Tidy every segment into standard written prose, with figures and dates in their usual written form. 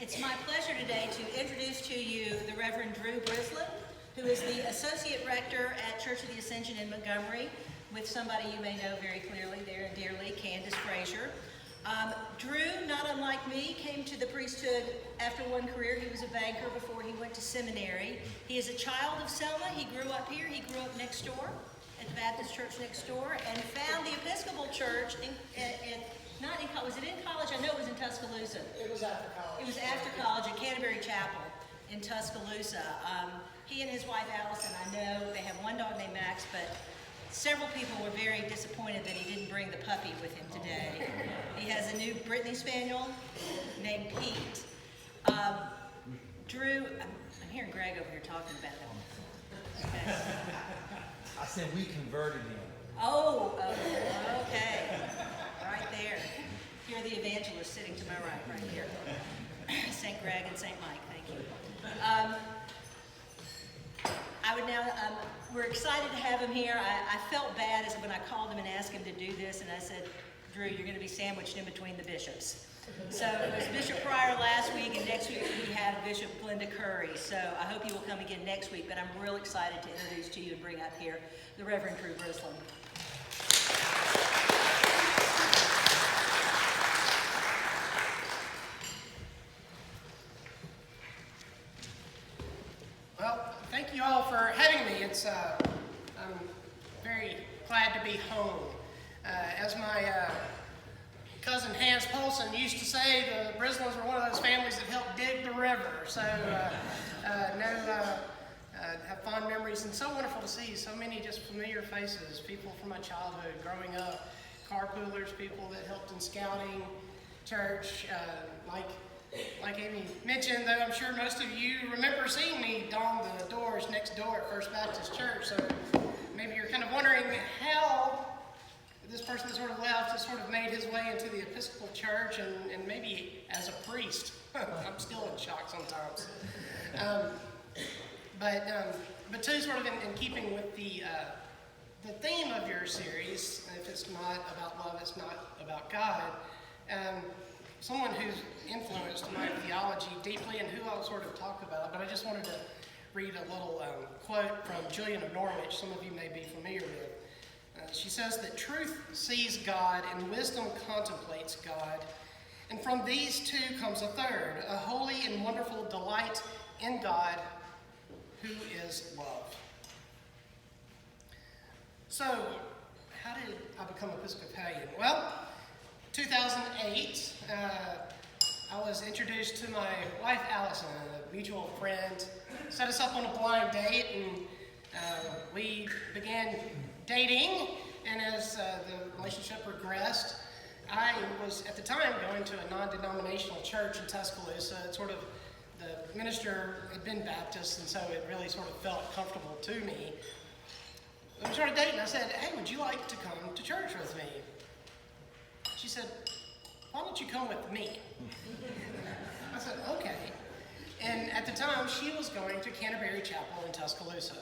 It's my pleasure today to introduce to you the Reverend Drew Brislin, who is the Associate Rector at Church of the Ascension in Montgomery, with somebody you may know very clearly there and dearly, Candace Frazier. Drew, not unlike me, came to the priesthood after one career. He was a banker before he went to seminary. He is a child of Selma. He grew up here. He grew up next door at the Baptist church next door and found the Episcopal church was it in college? I know it was in Tuscaloosa. It was after college. It was after college at Canterbury Chapel in Tuscaloosa. He and his wife Allison, I know, they have one dog named Max, but several people were very disappointed that he didn't bring the puppy with him today. He has a new Brittany Spaniel named Pete. Drew, I'm hearing Greg over here talking about him. Okay. I said we converted him. Oh, okay. Right there. Here are the evangelists sitting to my right here. St. Greg and St. Mike, thank you. We're excited to have him here. I felt bad when I called him and asked him to do this, and I said, Drew, you're going to be sandwiched in between the bishops. So it was Bishop Pryor last week, and next week we have Bishop Glenda Curry. So I hope you will come again next week, but I'm real excited to introduce to you and bring up here the Reverend Drew Brislin. Well, thank you all for having me. I'm very glad to be home. As my cousin Hans Polson used to say, the Brislins were one of those families that helped dig the river. So, have fond memories, and so wonderful to see so many just familiar faces, people from my childhood, growing up, carpoolers, people that helped in scouting, church, like Amy mentioned, though I'm sure most of you remember seeing me don the doors next door at First Baptist Church, so maybe you're kind of wondering how this person that sort of left has sort of made his way into the Episcopal Church and maybe as a priest. I'm still in shock sometimes. But too, sort of in keeping with the theme of your series, if it's not about love, it's not about God, someone who's influenced my theology deeply and who I'll sort of talk about, but I just wanted to read a little quote from Julian of Norwich, some of you may be familiar with. She says that truth sees God and wisdom contemplates God, and from these two comes a third, a holy and wonderful delight in God, who is love. So, how did I become Episcopalian? Well, 2008, I was introduced to my wife Allison, a mutual friend, set us up on a blind date, and we began dating, and as the relationship progressed, I was at the time going to a non-denominational church in Tuscaloosa. It's sort of, the minister had been Baptist, and so it really sort of felt comfortable to me. We started dating. I said, hey, would you like to come to church with me? She said, why don't you come with me? I said, okay. And at the time, she was going to Canterbury Chapel in Tuscaloosa.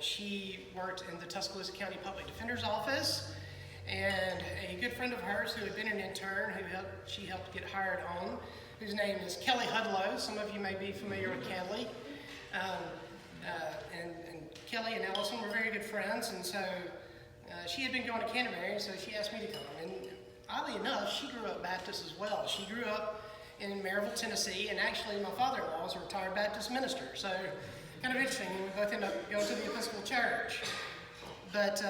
She worked in the Tuscaloosa County Public Defender's Office, and a good friend of hers who had been an intern, she helped get hired on, whose name is Kelly Hudlow. Some of you may be familiar with Kelly. And Kelly and Allison were very good friends, and so she had been going to Canterbury, so she asked me to come. And oddly enough, she grew up Baptist as well. She grew up in Maryville, Tennessee, and actually my father-in-law was a retired Baptist minister, so kind of interesting. We both ended up going to the Episcopal Church. But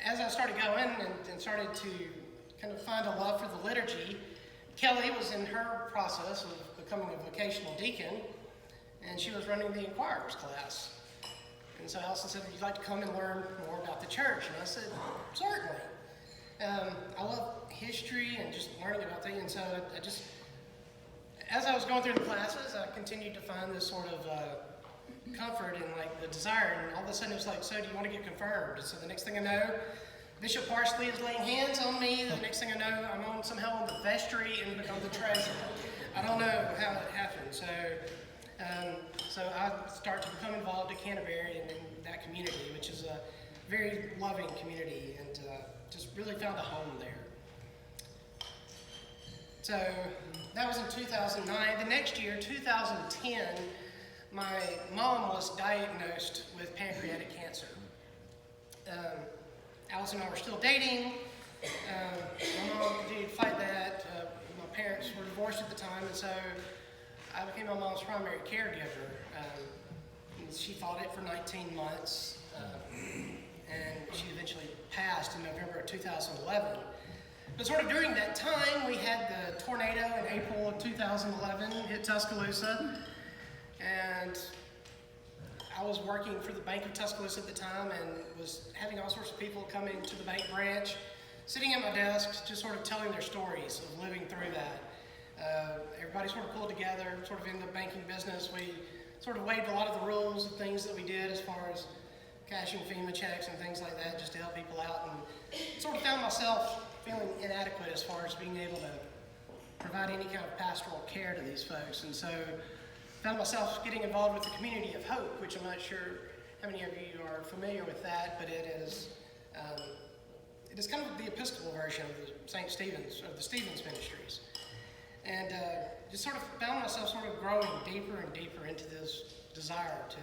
as I started going and started to kind of find a love for the liturgy, Kelly was in her process of becoming a vocational deacon, and she was running the inquirer's class. And so Allison said, would you like to come and learn more about the church? And I said, certainly. I love history and just learning about things, and so I just, as I was going through the classes, I continued to find this sort of comfort and like the desire, and all of a sudden it was like, so do you want to get confirmed? And so the next thing I know, Bishop Parsley is laying hands on me. The next thing I know, I'm somehow on the vestry and become the treasurer. I don't know how it happened. So I start to become involved at Canterbury and in that community, which is a very loving community, and just really found a home there. So that was in 2009. The next year, 2010, my mom was diagnosed with pancreatic cancer. Alice and I were still dating. My mom continued to fight that. My parents were divorced at the time, and so I became my mom's primary caregiver. She fought it for 19 months, and she eventually passed in November of 2011. But sort of during that time, we had the tornado in April of 2011 hit Tuscaloosa, and I was working for the Bank of Tuscaloosa at the time and was having all sorts of people coming to the bank branch, sitting at my desk, just sort of telling their stories of living through that. Everybody sort of pulled together, sort of in the banking business. We sort of waived a lot of the rules and things that we did as far as cashing FEMA checks and things like that, just to help people out, and sort of found myself feeling inadequate as far as being able to provide any kind of pastoral care to these folks. And so found myself getting involved with the Community of Hope, which I'm not sure how many of you are familiar with that, but it is kind of the Episcopal version of the St. Stephen's, of the Stevens Ministries. And just sort of found myself sort of growing deeper and deeper into this desire to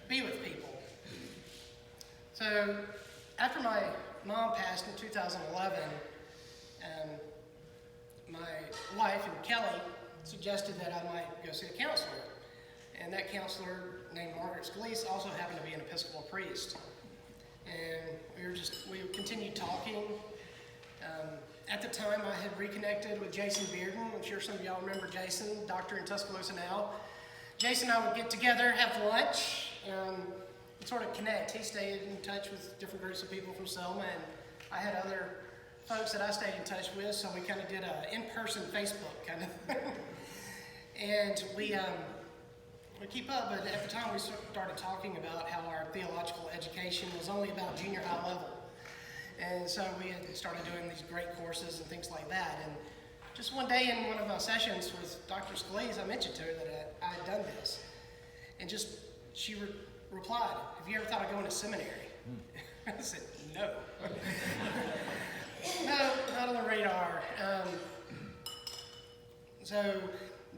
be with people. So after my mom passed in 2011, my wife and Kelly suggested that I might go see a counselor. And that counselor, named Margaret Scalise, also happened to be an Episcopal priest. And we continued talking. At the time, I had reconnected with Jason Bearden. I'm sure some of y'all remember Jason, doctor in Tuscaloosa now. Jason and I would get together, have lunch, and sort of connect. He stayed in touch with different groups of people from Selma, and I had other folks that I stayed in touch with, so we kind of did a in-person Facebook kind of thing. And we keep up, but at the time we started talking about how our theological education was only about junior high level. And so we had started doing these great courses and things like that. And just one day in one of my sessions with Dr. Scalise, I mentioned to her that I had done this. And she replied, "Have you ever thought of going to seminary?" I said, "No." No, not on the radar. So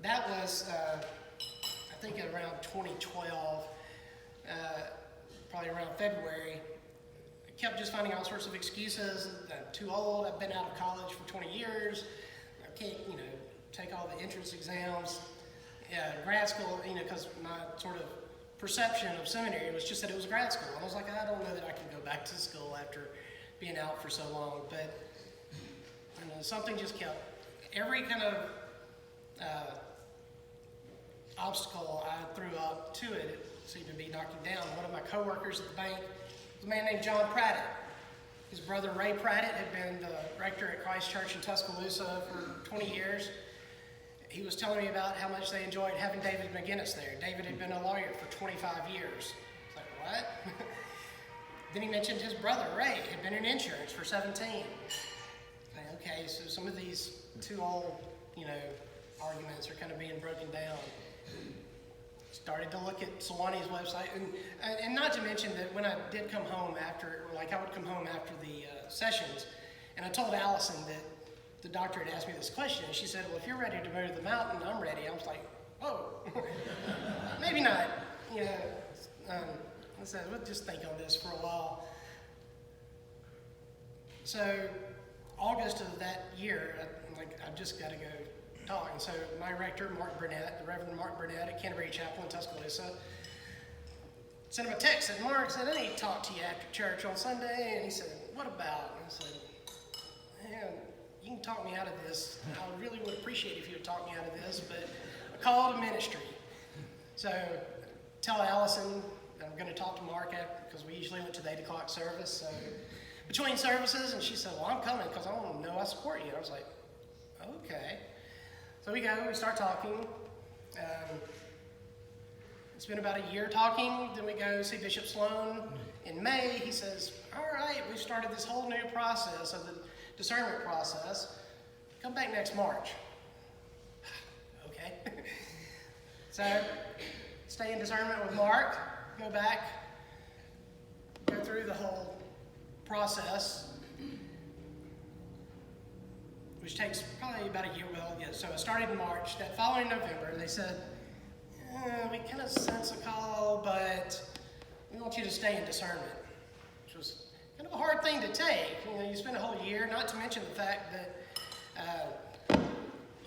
that was, I think around 2012, probably around February. I kept just finding all sorts of excuses. I'm too old, I've been out of college for 20 years, I can't, take all the entrance exams. Grad school, because my sort of perception of seminary was just that it was grad school. I was like, I don't know that I can go back to school after being out for so long. But something just kept, every kind of obstacle I threw up to it seemed to be knocking down. One of my coworkers at the bank was a man named John Pratt. His brother Ray Pratt had been the rector at Christ Church in Tuscaloosa for 20 years. He was telling me about how much they enjoyed having David McGinnis there. David had been a lawyer for 25 years. I was like, what? Then he mentioned his brother Ray had been in insurance for 17. Like, okay, so some of these too old, arguments are kind of being broken down. Started to look at Sawani's website, and not to mention that when I did come home after, I would come home after the sessions, and I told Allison that the doctor had asked me this question, and she said, well, if you're ready to move to the mountain, I'm ready. I was like, oh, maybe not. I said, we'll just think on this for a while. So August of that year, I've just got to go talk. And so my rector, Mark Burnett, the Reverend Mark Burnett at Canterbury Chapel in Tuscaloosa, sent him a text, and Mark said, I need to talk to you after church on Sunday. And he said, what about? And I said, man, you can talk me out of this. I really would appreciate if you would talk me out of this, but a call to ministry. So tell Allison that I'm going to talk to Mark after, because we usually went to the 8 o'clock service. So between services, and she said, well, I'm coming because I want to know I support you. I was like, okay. So we start talking. It's been about a year talking. Then we go see Bishop Sloan in May. He says, all right, we've started this whole new process of the discernment process. Come back next March. Okay. So stay in discernment with Mark, go back, go through the whole process. which takes probably about a year. Well, yeah, so I started in March. That following November, they said, we kind of sense a call, but we want you to stay in discernment, which was kind of a hard thing to take. You spend a whole year, not to mention the fact that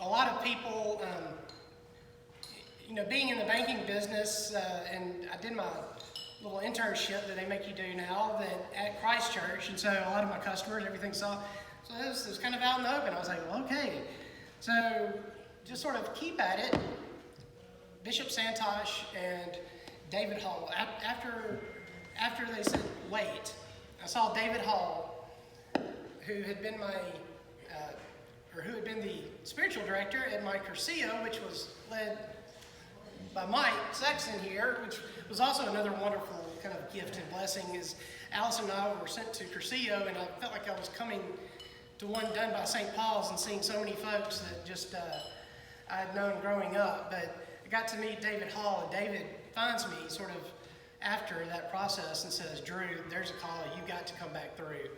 a lot of people, being in the banking business, and I did my little internship that they make you do now at Christ Church, and so a lot of my customers, everything saw, so it was kind of out in the open. I was like, well, okay. So just sort of keep at it. Bishop Santosh and David Hall, after they said wait, I saw David Hall, who had been who had been the spiritual director at my Cursillo, which was led by Mike Sexton here, which was also another wonderful kind of gift and blessing. Is Alice and I were sent to Cursillo, and I felt like I was coming to one done by St. Paul's and seeing so many folks that just I had known growing up. But I got to meet David Hall, and David finds me sort of after that process and says, Drew, there's a call, you got to come back through.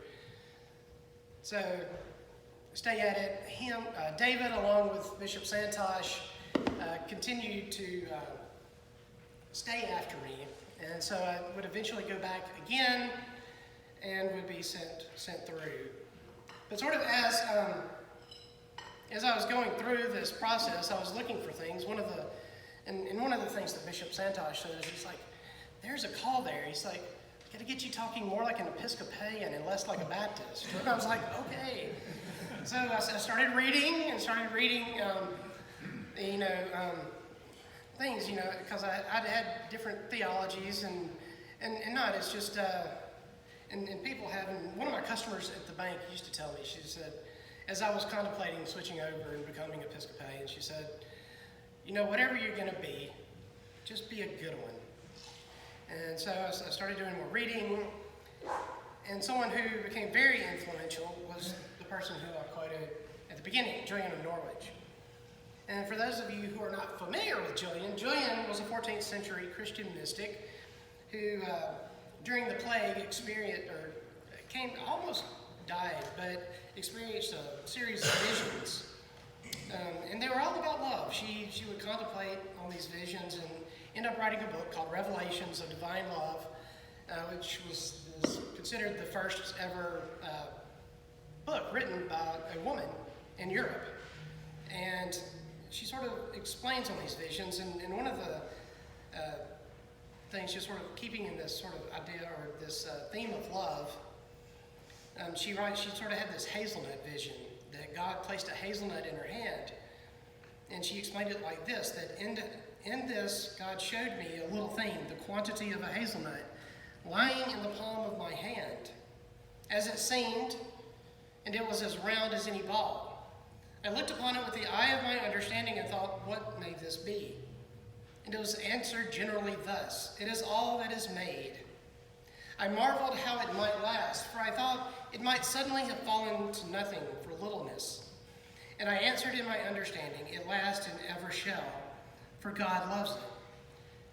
So stay at it. David, along with Bishop Santosh, continued to stay after me. And so I would eventually go back again and would be sent through. But sort of as I was going through this process, I was looking for things. One of the things that Bishop Santosh says, he's like, there's a call there. He's like, got to get you talking more like an Episcopalian and less like a Baptist. And I was like, okay. So I started reading things, because I'd had different theologies and not, it's just, and people have, and one of my customers at the bank used to tell me, she said, as I was contemplating switching over and becoming Episcopalian, she said, whatever you're going to be, just be a good one. And so I started doing more reading, and someone who became very influential was the person who I quoted at the beginning, Julian of Norwich. And for those of you who are not familiar with Julian was a 14th century Christian mystic who, during the plague, almost died, but experienced a series of visions. And they were all about love. She would contemplate on these visions and end up writing a book called Revelations of Divine Love, which is considered the first ever book written by a woman in Europe. And she sort of explains on these visions, and one of the things, just sort of keeping in this sort of idea or this theme of love, she sort of had this hazelnut vision, that God placed a hazelnut in her hand. And she explained it like this, that in this, God showed me a little thing, the quantity of a hazelnut, lying in the palm of my hand, as it seemed, and it was as round as any ball. I looked upon it with the eye of my understanding and thought, what may this be? And it was answered generally thus, it is all that is made. I marveled how it might last, for I thought it might suddenly have fallen to nothing for littleness. And I answered in my understanding, it lasts and ever shall, for God loves it.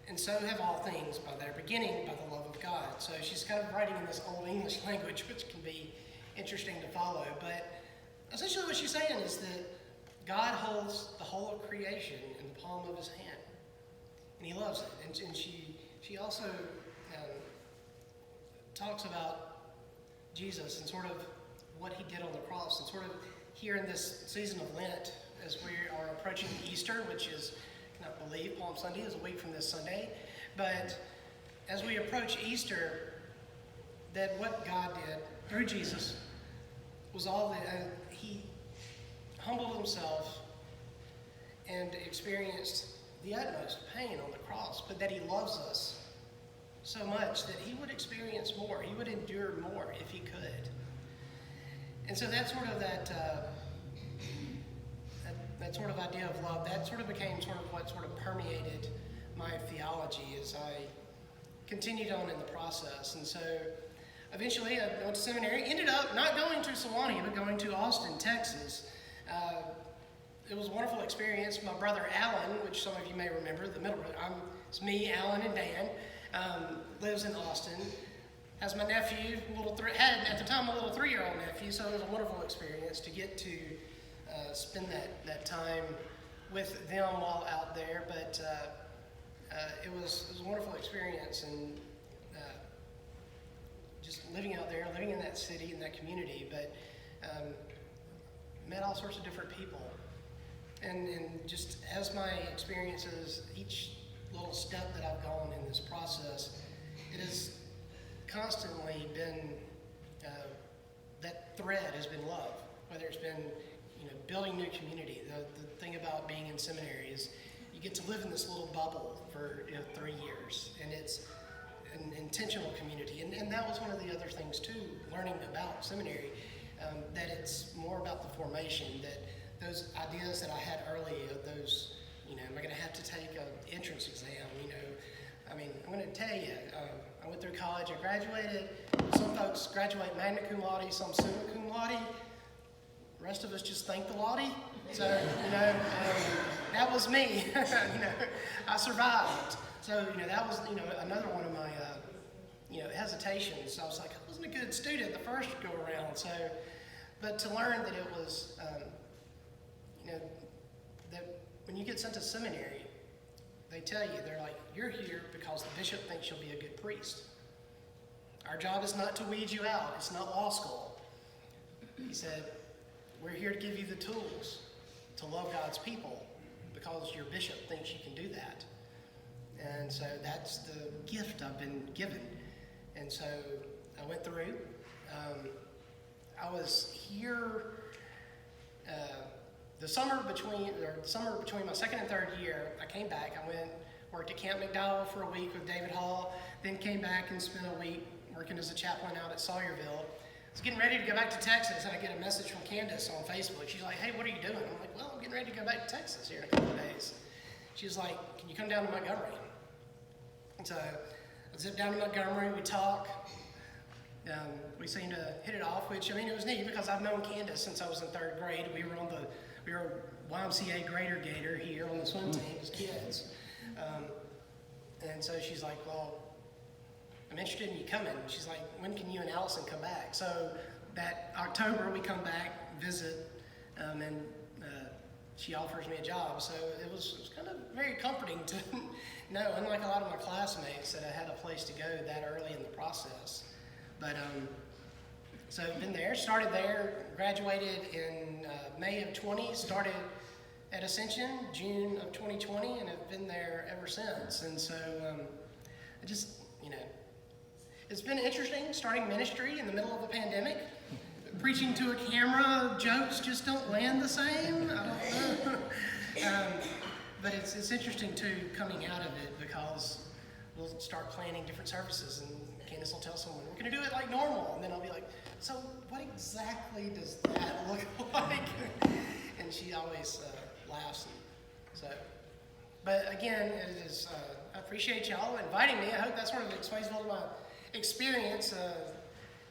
And so have all things by their beginning, by the love of God. So she's kind of writing in this old English language, which can be interesting to follow. But essentially what she's saying is that God holds the whole of creation in the palm of his hand. And he loves it. And she also talks about Jesus and sort of what he did on the cross. And sort of here in this season of Lent, as we are approaching Easter, which is, I cannot believe Palm Sunday is a week from this Sunday. But as we approach Easter, that what God did through Jesus was all that he humbled himself and experienced the utmost pain on the cross, but that he loves us so much that he would experience more. He would endure more if he could. And so that sort of that sort of idea of love, that sort of became sort of what sort of permeated my theology as I continued on in the process. And so eventually I went to seminary, ended up not going to Sewanee, but going to Austin, Texas. It was a wonderful experience. My brother Alan, which some of you may remember, the middle brother, it's me, Alan, and Dan, lives in Austin. Has my nephew, had at the time a little 3-year-old nephew, so it was a wonderful experience to get to spend that time with them while out there. But it was a wonderful experience, and just living out there, living in that city, in that community. But met all sorts of different people. And just as my experiences, each little step that I've gone in this process, it has constantly been, that thread has been love. Whether it's been, building new community. The thing about being in seminary is you get to live in this little bubble for 3 years, and it's an intentional community. And that was one of the other things too, learning about seminary, that it's more about the formation, that those ideas that I had early of those, am I going to have to take an entrance exam, I'm going to tell you, I went through college, I graduated. Some folks graduate magna cum laude, some summa cum laude. The rest of us just thank the laude. So, that was me. I survived. So, that was, another one of my, hesitations. I was like, I wasn't a good student the first go around. So, but to learn that it was, that when you get sent to seminary, they tell you, they're like, you're here because the bishop thinks you'll be a good priest. Our job is not to weed you out. It's not law school. He said, we're here to give you the tools to love God's people because your bishop thinks you can do that. And so that's the gift I've been given. And so I went through. I was here the summer between my second and third year. I came back. I worked at Camp McDowell for a week with David Hall, then came back and spent a week working as a chaplain out at Sawyerville. I was getting ready to go back to Texas, and I get a message from Candace on Facebook. She's like, hey, what are you doing? I'm like, well, I'm getting ready to go back to Texas here in a couple of days. She was like, can you come down to Montgomery? And so I zipped down to Montgomery, we talk. We seemed to hit it off, which, it was neat because I've known Candace since I was in third grade. We were YMCA Grader Gator here on the swim team as kids. And so she's like, well, I'm interested in you coming. She's like, when can you and Allison come back? So that October we come back, visit, and she offers me a job. So it was kind of very comforting to know, unlike a lot of my classmates, that I had a place to go that early in the process. But so I've been there, started there, graduated in May of 20, started at Ascension, June of 2020, and have been there ever since. And so I just, it's been interesting starting ministry in the middle of a pandemic. Preaching to a camera, jokes just don't land the same. I don't know. But it's interesting too coming out of it because we'll start planning different services and Candace will tell someone, we're going to do it like normal. And then I'll be like, so what exactly does that look like? And she always laughs. But again, it is, I appreciate y'all inviting me. I hope that sort of explains a little of my experience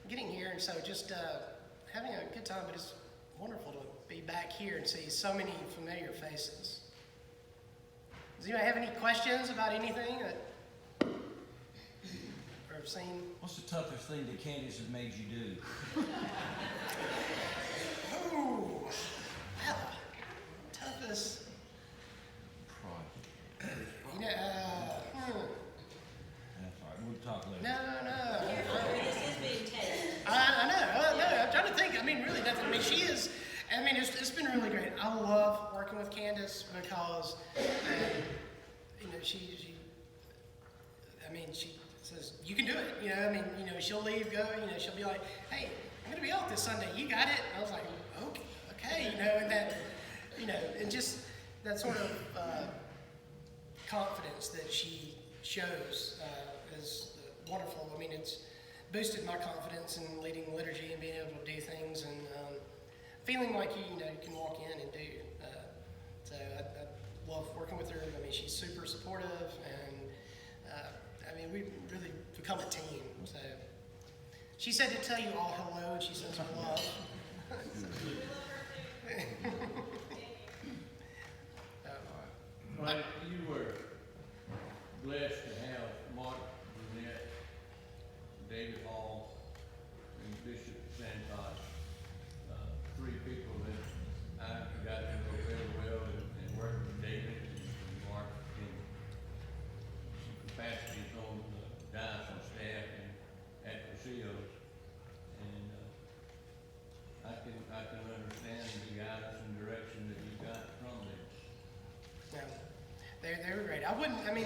getting here. And so just having a good time, but it's wonderful to be back here and see so many familiar faces. Does anybody have any questions about anything that I've seen? What's the toughest thing that Candace has made you do? Oh, well, toughest. Project. That's all right. We'll talk later. No. This is being taped. I know. I'm trying to think. Really nothing. She is. It's been really great. I love working with Candace because, she says, you can do it. She'll leave, go, she'll be like, hey, I'm going to be off this Sunday. You got it? And I was like, okay, and that, and just that sort of confidence that she shows is wonderful. It's boosted my confidence in leading liturgy and being able to do things and feeling like you can walk in and do. So I love working with her. She's super supportive and we really become a team. So she said to tell you all hello and she sends her love. Well, you were blessed to have Mark Burnett, David Hall, and Bishop Santos, three people that I They were great.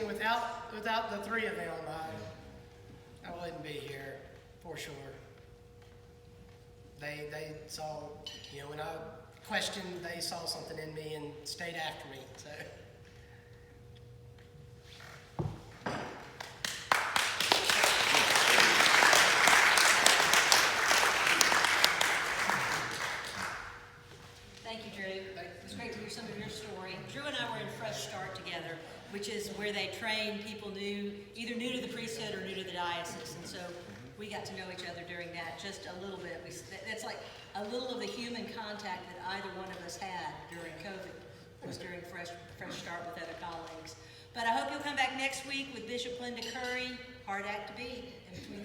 Without the three of them, I wouldn't be here for sure. They saw, when I questioned, they saw something in me and stayed after me. So. Thank you, Drew. It's great to hear some of your story. Drew and I were in Fresh Start together, which is where they train people either new to the priesthood or new to the diocese. And so we got to know each other during that just a little bit. That's like a little of the human contact that either one of us had during COVID was during Fresh Start with other colleagues. But I hope you'll come back next week with Bishop Linda Curry. Hard act to beat in between